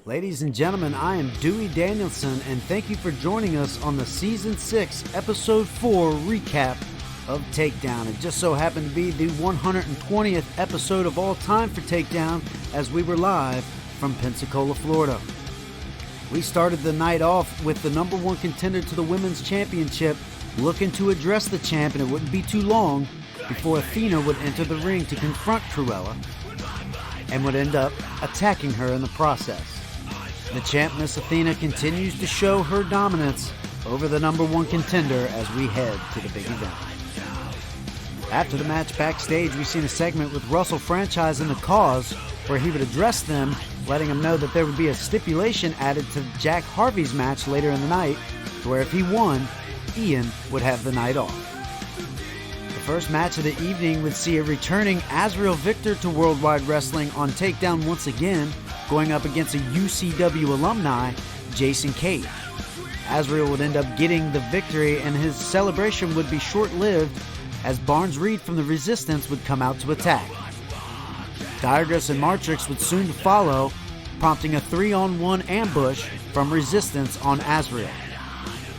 Ladies and gentlemen, I am Dewey Danielson, and thank you for joining us on the Season 6, Episode 4 recap of Takedown. It just so happened to be the 120th episode of all time for Takedown, as we were live from Pensacola, Florida. We started the night off with the number one contender to the Women's Championship looking to address the champ, and it wouldn't be too long before Athena would enter the ring to confront Cruella and would end up attacking her in the process. The champ, Miss Athena, continues to show her dominance over the number one contender as we head to the big event. After the match backstage, we've seen a segment with Russell Franchise and The Cause where he would address them, letting them know that there would be a stipulation added to Jack Harvey's match later in the night, where if he won, Ian would have the night off. The first match of the evening would see a returning Azrael Victor to Worldwide Wrestling on Takedown once again, going up against a UCW alumni, Jason Cage. Azrael would end up getting the victory, and his celebration would be short-lived as Barnes Reed from the Resistance would come out to attack. Digress and Martrix would soon follow, prompting a 3-on-1 ambush from Resistance on Azrael.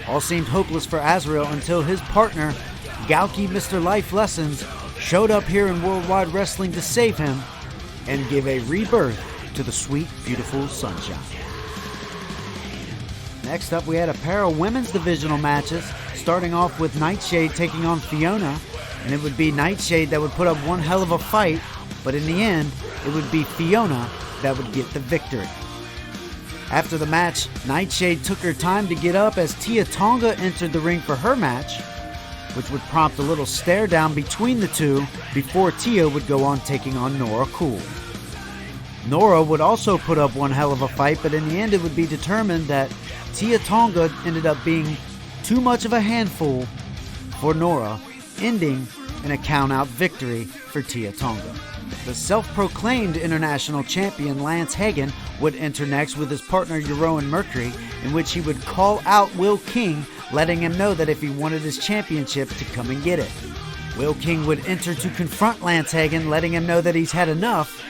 All seemed hopeless for Azrael until his partner, Galki Mr. Life Lessons, showed up here in Worldwide Wrestling to save him and give a rebirth to the sweet, beautiful Sunshine. Next up, we had a pair of women's divisional matches, starting off with Nightshade taking on Fiona, and it would be Nightshade that would put up one hell of a fight, but in the end, it would be Fiona that would get the victory. After the match, Nightshade took her time to get up as Tia Tonga entered the ring for her match, which would prompt a little stare down between the two before Tia would go on taking on Nora Cool. Nora would also put up one hell of a fight, but in the end it would be determined that Tia Tonga ended up being too much of a handful for Nora, ending in a count-out victory for Tia Tonga. The self-proclaimed international champion Lance Hagen would enter next with his partner Rowan Mercury, in which he would call out Will King, letting him know that if he wanted his championship to come and get it. Will King would enter to confront Lance Hagen, letting him know that he's had enough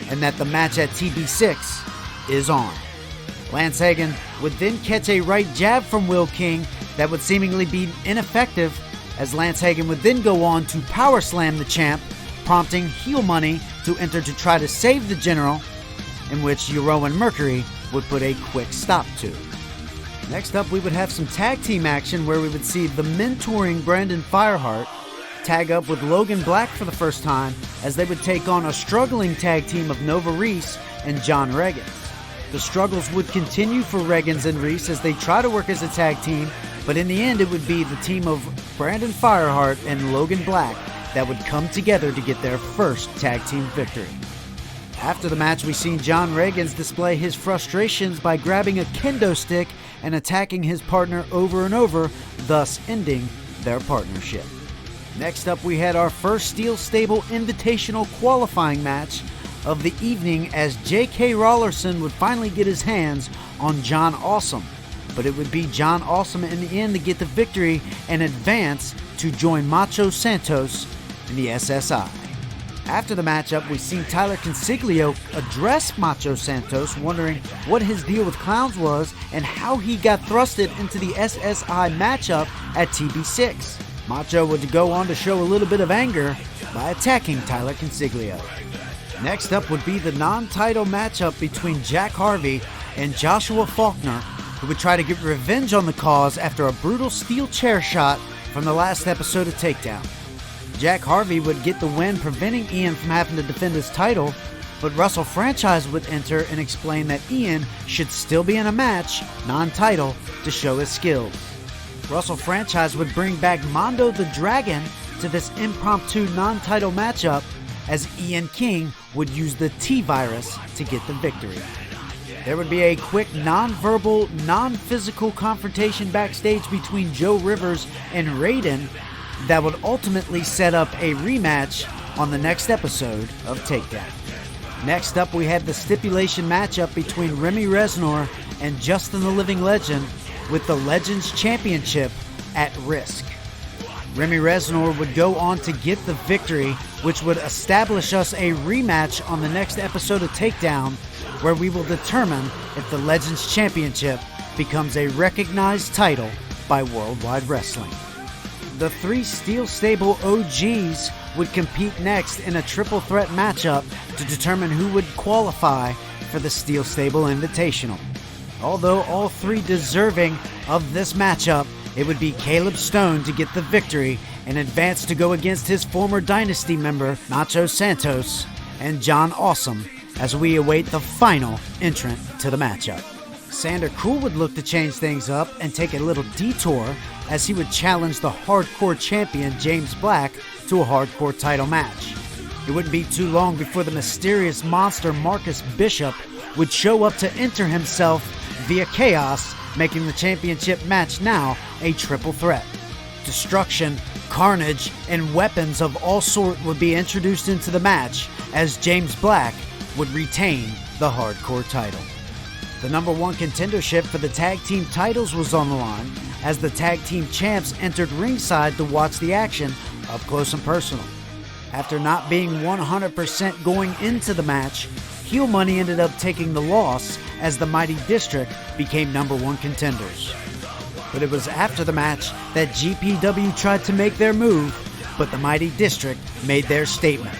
and that the match at TB6 is on. Lance Hagen would then catch a right jab from Will King that would seemingly be ineffective, as Lance Hagen would then go on to power slam the champ, prompting Heel Money to enter to try to save the General, in which Rowan Mercury would put a quick stop to. Next up, we would have some tag team action where we would see the mentoring Brandon Fireheart tag up with Logan Black for the first time, as they would take on a struggling tag team of Nova Reese and John Reagan. The struggles would continue for Reagans and Reese as they try to work as a tag team, but in the end it would be the team of Brandon Fireheart and Logan Black that would come together to get their first tag team victory. After the match, we seen John Reagans display his frustrations by grabbing a kendo stick and attacking his partner over and over, thus ending their partnership. Next up, we had our first Steel Stable Invitational qualifying match of the evening, as J.K. Rollerson would finally get his hands on John Awesome, but it would be John Awesome in the end to get the victory and advance to join Macho Santos in the SSI. After the matchup, we seen Tyler Consiglio address Macho Santos, wondering what his deal with Clowns was and how he got thrusted into the SSI matchup at TB6. Macho would go on to show a little bit of anger by attacking Tyler Consiglio. Next up would be the non-title matchup between Jack Harvey and Joshua Faulkner, who would try to get revenge on the Cause after a brutal steel chair shot from the last episode of Takedown. Jack Harvey would get the win, preventing Ian from having to defend his title, but Russell Franchise would enter and explain that Ian should still be in a match, non-title, to show his skills. Russell Franchise would bring back Mondo the Dragon to this impromptu non-title matchup, as Ian King would use the T-Virus to get the victory. There would be a quick non-verbal, non-physical confrontation backstage between Joe Rivers and Raiden that would ultimately set up a rematch on the next episode of Takedown. Next up, we had the stipulation matchup between Remy Reznor and Justin the Living Legend, with the Legends Championship at risk. Remy Reznor would go on to get the victory, which would establish us a rematch on the next episode of Takedown, where we will determine if the Legends Championship becomes a recognized title by Worldwide Wrestling. The 3 Steel Stable OGs would compete next in a triple threat matchup to determine who would qualify for the Steel Stable Invitational. Although all 3 deserving of this matchup, it would be Caleb Stone to get the victory and advance to go against his former Dynasty member, Nacho Santos, and John Awesome, as we await the final entrant to the matchup. Sander Cool would look to change things up and take a little detour as he would challenge the Hardcore Champion James Black to a Hardcore title match. It wouldn't be too long before the mysterious monster Marcus Bishop would show up to enter himself via Chaos, making the championship match now a triple threat. Destruction, carnage, and weapons of all sort would be introduced into the match as James Black would retain the Hardcore title. The number 1 contendership for the tag team titles was on the line as the tag team champs entered ringside to watch the action up close and personal. After not being 100% going into the match, Heel Money ended up taking the loss as the Mighty District became number 1 contenders. But it was after the match that GPW tried to make their move, but the Mighty District made their statement,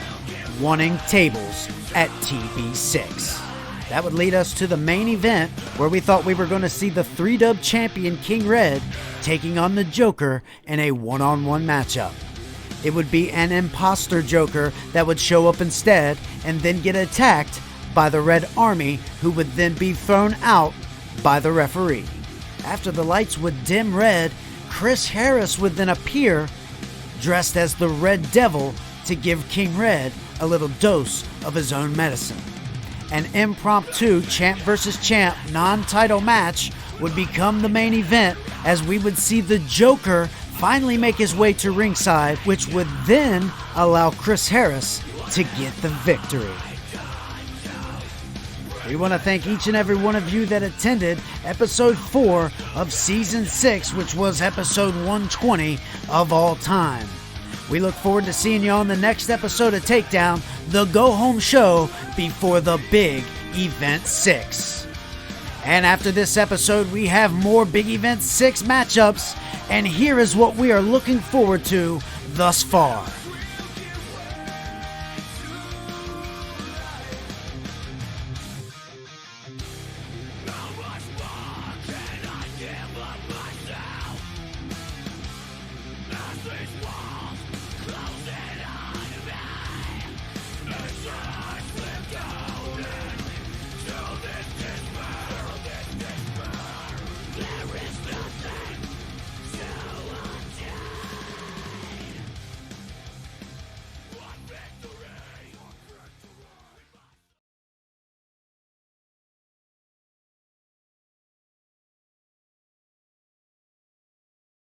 wanting tables at TB6. That would lead us to the main event where we thought we were going to see the 3-dub champion King Red taking on the Joker in a one-on-one matchup. It would be an imposter Joker that would show up instead and then get attacked by the Red Army, who would then be thrown out by the referee. After the lights would dim red, Chris Harris would then appear dressed as the Red Devil to give King Red a little dose of his own medicine. An impromptu champ versus champ non-title match would become the main event as we would see the Joker finally make his way to ringside, which would then allow Chris Harris to get the victory. We want to thank each and every one of you that attended episode 4 of season 6, which was episode 120 of all time. We look forward to seeing you on the next episode of Takedown, the go-home show before the big Event 6. And after this episode, we have more Big Event 6 matchups, and here is what we are looking forward to thus far.